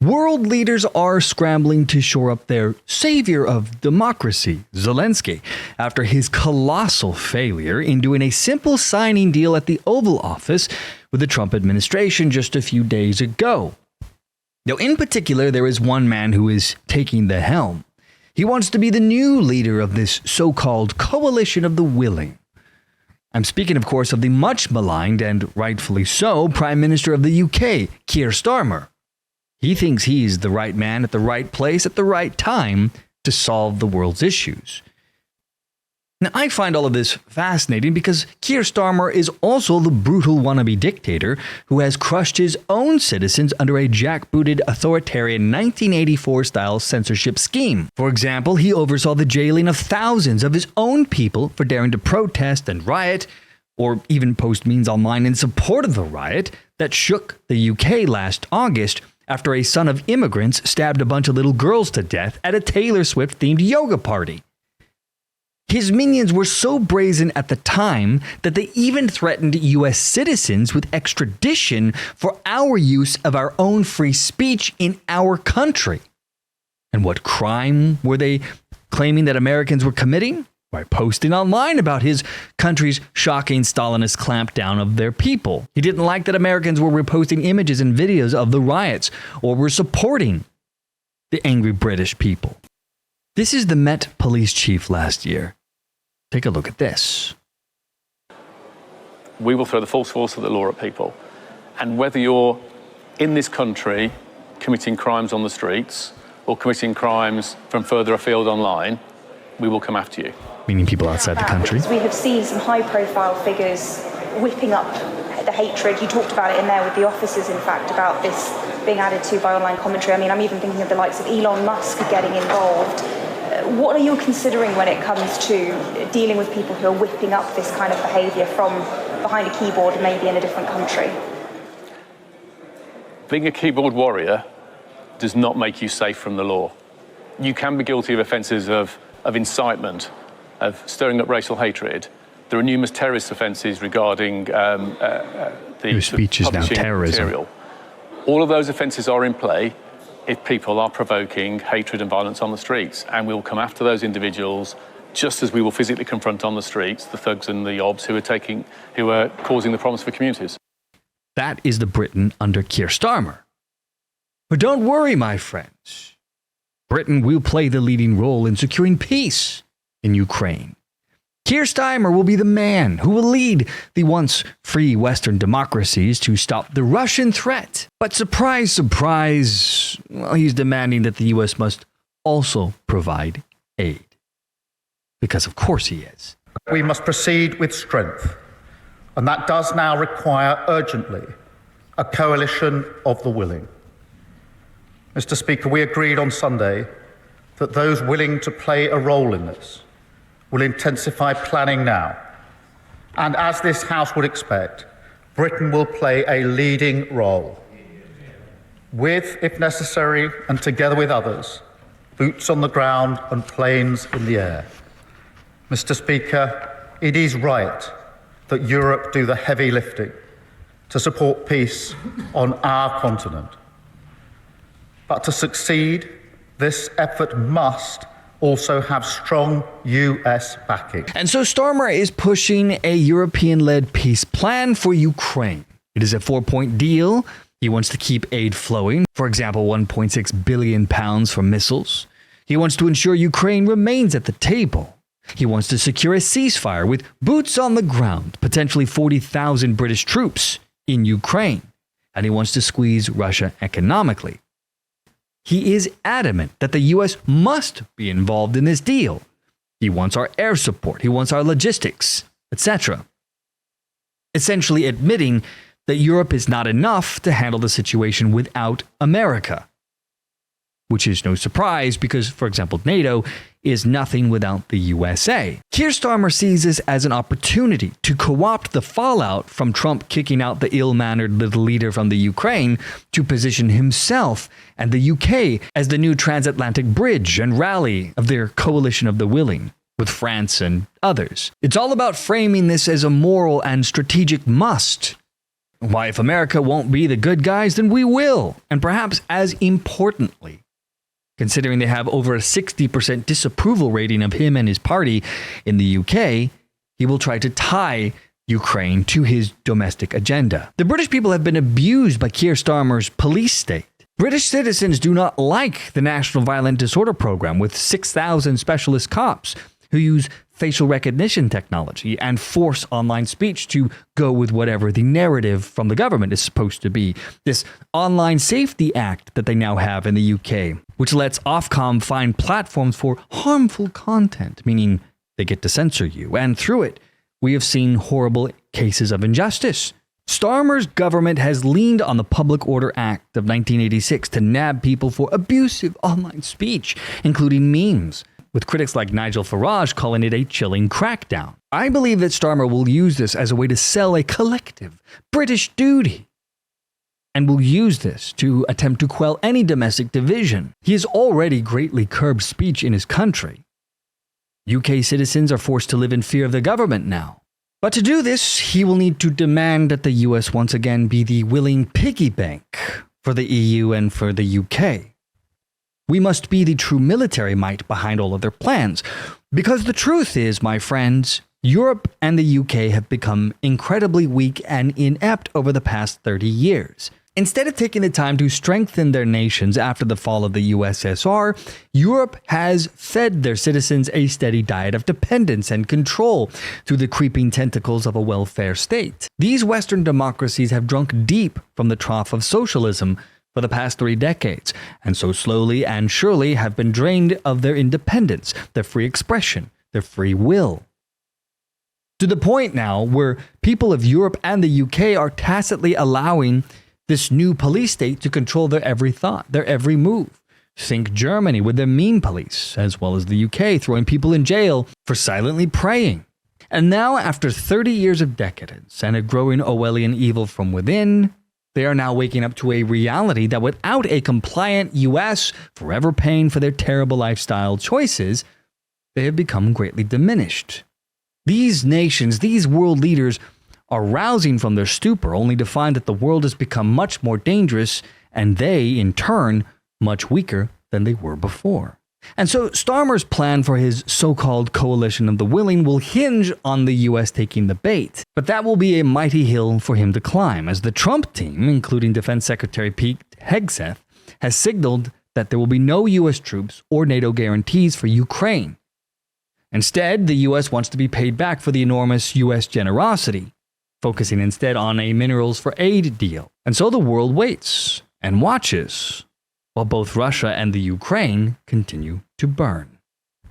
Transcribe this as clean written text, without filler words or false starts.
World leaders are scrambling to shore up their savior of democracy, Zelenskyy, after his colossal failure in doing a simple signing deal at the Oval Office with the Trump administration just a few days ago. Now, in particular, there is one man who is taking the helm. He wants to be the new leader of this so-called coalition of the willing. I'm speaking, of course, of the much maligned and rightfully so Prime Minister of the UK, Keir Starmer. He thinks he's the right man at the right place at the right time to solve the world's issues. Now, I find all of this fascinating because Keir Starmer is also the brutal wannabe dictator who has crushed his own citizens under a jackbooted authoritarian 1984-style censorship scheme. For example, he oversaw the jailing of thousands of his own people for daring to protest and riot, or even post memes online in support of the riot that shook the UK last August after a son of immigrants stabbed a bunch of little girls to death at a Taylor Swift-themed yoga party. His minions were so brazen at the time that they even threatened US citizens with extradition for our use of our own free speech in our country. And what crime were they claiming that Americans were committing? By posting online about his country's shocking Stalinist clampdown of their people. He didn't like that Americans were reposting images and videos of the riots or were supporting the angry British people. This is the Met police chief last year. Take a look at this. We will throw the full force of the law at people. And whether you're in this country committing crimes on the streets or committing crimes from further afield online, we will come after you. Meaning people outside the country. We have seen some high-profile figures whipping up the hatred. You talked about it in there with the officers, in fact, about this being added to by online commentary. I mean, I'm even thinking of the likes of Elon Musk getting involved. What are you considering when it comes to dealing with people who are whipping up this kind of behaviour from behind a keyboard, maybe in a different country? Being a keyboard warrior does not make you safe from the law. You can be guilty of offences of incitement, of stirring up racial hatred. There are numerous terrorist offences regarding Your speech is now terrorism. Material. All of those offences are in play if people are provoking hatred and violence on the streets, and we will come after those individuals just as we will physically confront on the streets the thugs and the yobs who are causing the problems for communities. That is the Britain under Keir Starmer. But don't worry, my friends. Britain will play the leading role in securing peace in Ukraine. Keir Starmer will be the man who will lead the once free Western democracies to stop the Russian threat. But surprise, surprise, well, he's demanding that the US must also provide aid. Because of course he is. We must proceed with strength, and that does now require urgently a coalition of the willing. Mr. Speaker, we agreed on Sunday that those willing to play a role in this will intensify planning now. And as this House would expect, Britain will play a leading role. With, if necessary, and together with others, boots on the ground and planes in the air. Mr. Speaker, it is right that Europe do the heavy lifting to support peace on our continent. But to succeed, this effort must also have strong US backing. And so Starmer is pushing a European-led peace plan for Ukraine. It is a 4-point deal. He wants to keep aid flowing. For example, £1.6 billion for missiles. He wants to ensure Ukraine remains at the table. He wants to secure a ceasefire with boots on the ground, potentially 40,000 British troops in Ukraine. And he wants to squeeze Russia economically. He is adamant that the US must be involved in this deal. He wants our air support, he wants our logistics, etc. Essentially admitting that Europe is not enough to handle the situation without America. Which is no surprise because, for example, NATO is nothing without the USA. Keir Starmer sees this as an opportunity to co-opt the fallout from Trump kicking out the ill-mannered little leader from the Ukraine to position himself and the UK as the new transatlantic bridge and rally of their coalition of the willing with France and others. It's all about framing this as a moral and strategic must. Why, if America won't be the good guys, then we will. And perhaps as importantly, considering they have over a 60% disapproval rating of him and his party in the UK, he will try to tie Ukraine to his domestic agenda. The British people have been abused by Keir Starmer's police state. British citizens do not like the National Violent Disorder Program with 6,000 specialist cops who use facial recognition technology and force online speech to go with whatever the narrative from the government is supposed to be. This Online Safety Act that they now have in the UK, which lets Ofcom find platforms for harmful content, meaning they get to censor you. And through it, we have seen horrible cases of injustice. Starmer's government has leaned on the Public Order Act of 1986 to nab people for abusive online speech, including memes, with critics like Nigel Farage calling it a chilling crackdown. I believe that Starmer will use this as a way to sell a collective British duty, and will use this to attempt to quell any domestic division. He has already greatly curbed speech in his country. UK citizens are forced to live in fear of the government now. But to do this, he will need to demand that the US once again be the willing piggy bank for the EU and for the UK. We must be the true military might behind all of their plans. Because the truth is, my friends, Europe and the UK have become incredibly weak and inept over the past 30 years. Instead of taking the time to strengthen their nations after the fall of the USSR, Europe has fed their citizens a steady diet of dependence and control through the creeping tentacles of a welfare state. These Western democracies have drunk deep from the trough of socialism for the past 3 decades, and so slowly and surely have been drained of their independence, their free expression, their free will. To the point now where people of Europe and the UK are tacitly allowing this new police state to control their every thought, their every move. Think Germany with their meme police, as well as the UK throwing people in jail for silently praying. And now, after 30 years of decadence and a growing Orwellian evil from within, they are now waking up to a reality that without a compliant US forever paying for their terrible lifestyle choices, they have become greatly diminished. These nations, these world leaders, are rousing from their stupor only to find that the world has become much more dangerous and they, in turn, much weaker than they were before. And so Starmer's plan for his so-called coalition of the willing will hinge on the US taking the bait. But that will be a mighty hill for him to climb, as the Trump team, including Defense Secretary Pete Hegseth, has signaled that there will be no US troops or NATO guarantees for Ukraine. Instead, the US wants to be paid back for the enormous US generosity, focusing instead on a minerals for aid deal. And so the world waits and watches while both Russia and the Ukraine continue to burn.